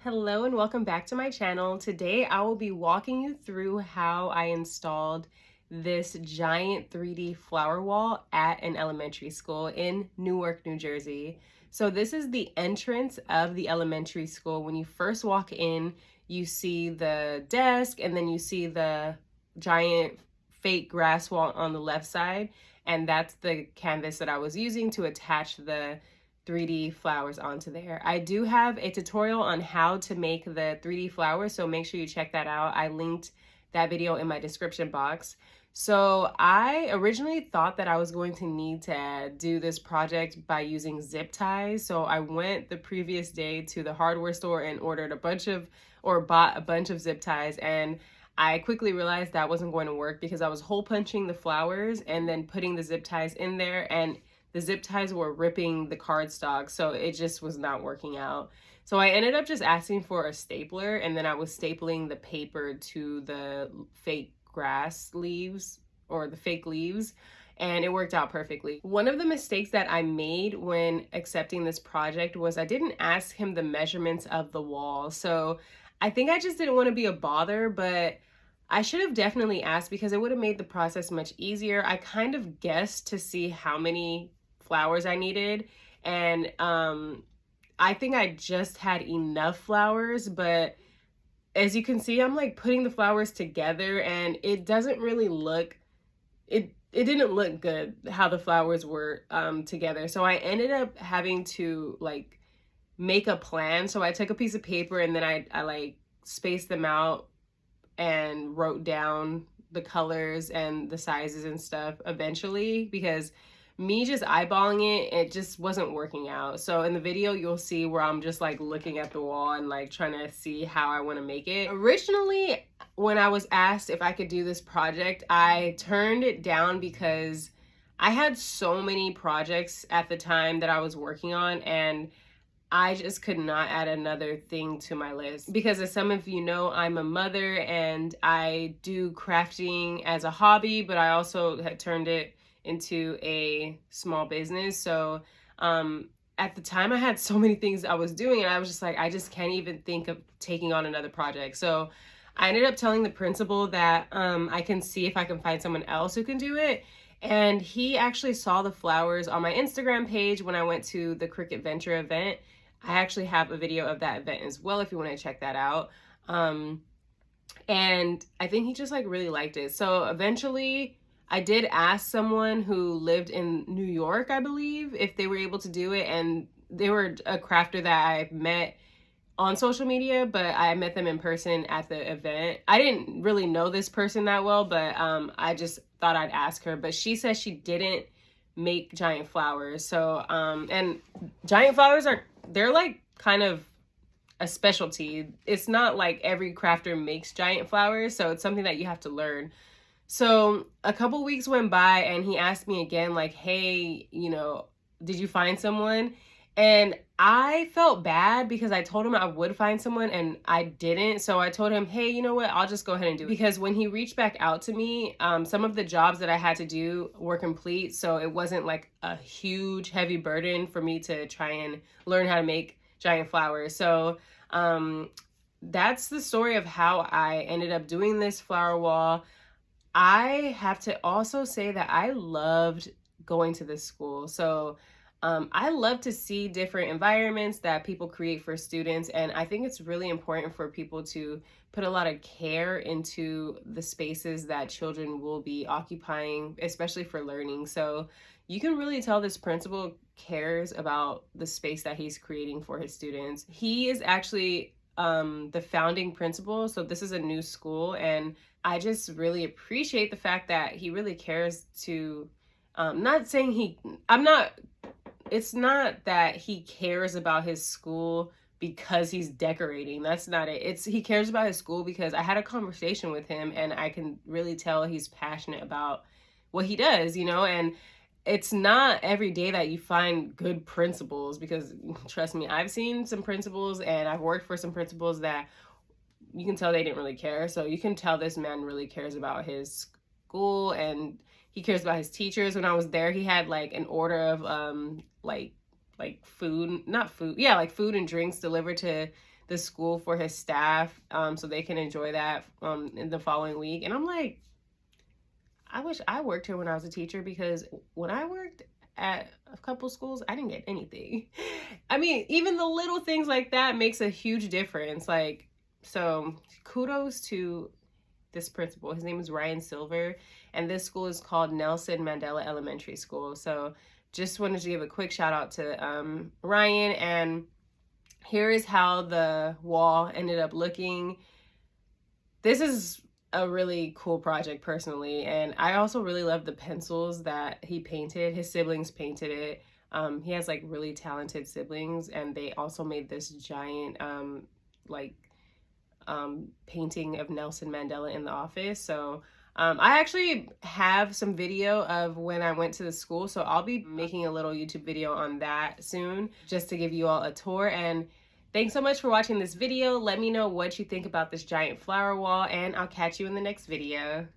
Hello and welcome back to my channel. Today I will be walking you through how I installed this giant 3D flower wall at an elementary school in Newark, New Jersey. So this is the entrance of the elementary school. When you first walk in, you see the desk and then you see the giant fake grass wall on the left side. And that's the canvas that I was using to attach the 3D flowers onto there. I do have a tutorial on how to make the 3D flowers, so make sure you check that out. I linked that video in my description box. So I originally thought that I was going to need to do this project by using zip ties. So I went the previous day to the hardware store and ordered bought a bunch of zip ties, and I quickly realized that wasn't going to work because I was hole punching the flowers and then putting the zip ties in there, and the zip ties were ripping the cardstock, so it just was not working out. So I ended up just asking for a stapler, and then I was stapling the paper to the fake grass leaves or the fake leaves, and it worked out perfectly. One of the mistakes that I made when accepting this project was I didn't ask him the measurements of the wall. So I think I just didn't want to be a bother, but I should have definitely asked because it would have made the process much easier. I kind of guessed to see how many flowers I needed, and I think I just had enough flowers, but as you can see, I'm like putting the flowers together and it doesn't really look, it didn't look good how the flowers were together. So I ended up having to like make a plan. So I took a piece of paper and then I like spaced them out and wrote down the colors and the sizes and stuff eventually, because me just eyeballing it just wasn't working out. So in the video, you'll see where I'm just like looking at the wall and like trying to see how I want to make it. Originally, when I was asked if I could do this project, I turned it down because I had so many projects at the time that I was working on, and I just could not add another thing to my list because, as some of you know, I'm a mother and I do crafting as a hobby, but I also had turned it into a small business. So at the time I had so many things I was doing, and I was just like, I just can't even think of taking on another project. So I ended up telling the principal that I can see if I can find someone else who can do it. And he actually saw the flowers on my Instagram page when I went to the Cricut Venture event. I actually have a video of that event as well if you want to check that out. And I think he just like really liked it. So eventually I did ask someone who lived in New York, I believe, if they were able to do it. And they were a crafter that I met on social media, but I met them in person at the event. I didn't really know this person that well, but I just thought I'd ask her. But she said she didn't make giant flowers. So, and giant flowers they're like kind of a specialty. It's not like every crafter makes giant flowers, so it's something that you have to learn. So a couple weeks went by and he asked me again, like, hey, did you find someone? And I felt bad because I told him I would find someone and I didn't. So I told him, hey, you know what? I'll just go ahead and do it. Because when he reached back out to me, some of the jobs that I had to do were complete. So it wasn't like a huge, heavy burden for me to try and learn how to make giant flowers. So that's the story of how I ended up doing this flower wall. I have to also say that I loved going to this school. So I love to see different environments that people create for students. And I think it's really important for people to put a lot of care into the spaces that children will be occupying, especially for learning. So you can really tell this principal cares about the space that he's creating for his students. He is actually the founding principal. So this is a new school, and I just really appreciate the fact that he really cares to, it's not that he cares about his school because he's decorating. That's not it. He cares about his school because I had a conversation with him and I can really tell he's passionate about what he does, and it's not every day that you find good principals, because trust me, I've seen some principals and I've worked for some principals that you can tell they didn't really care. So you can tell this man really cares about his school and he cares about his teachers. When I was there, he had like an order of like food, not food, yeah, like food and drinks delivered to the school for his staff, so they can enjoy that in the following week. And I'm like, I wish I worked here when I was a teacher, because when I worked at a couple schools, I didn't get anything. I mean, even the little things like that makes a huge difference. Like, so kudos to this principal. His name is Ryan Silver, and this school is called Nelson Mandela Elementary School. So just wanted to give a quick shout out to Ryan. And here is how the wall ended up looking. This is a really cool project personally, and I also really love the pencils that he painted. His siblings painted it. He has like really talented siblings, and they also made this giant painting of Nelson Mandela in the office. So I actually have some video of when I went to the school, so I'll be making a little YouTube video on that soon, just to give you all a tour. And thanks so much for watching this video. Let me know what you think about this giant flower wall, and I'll catch you in the next video.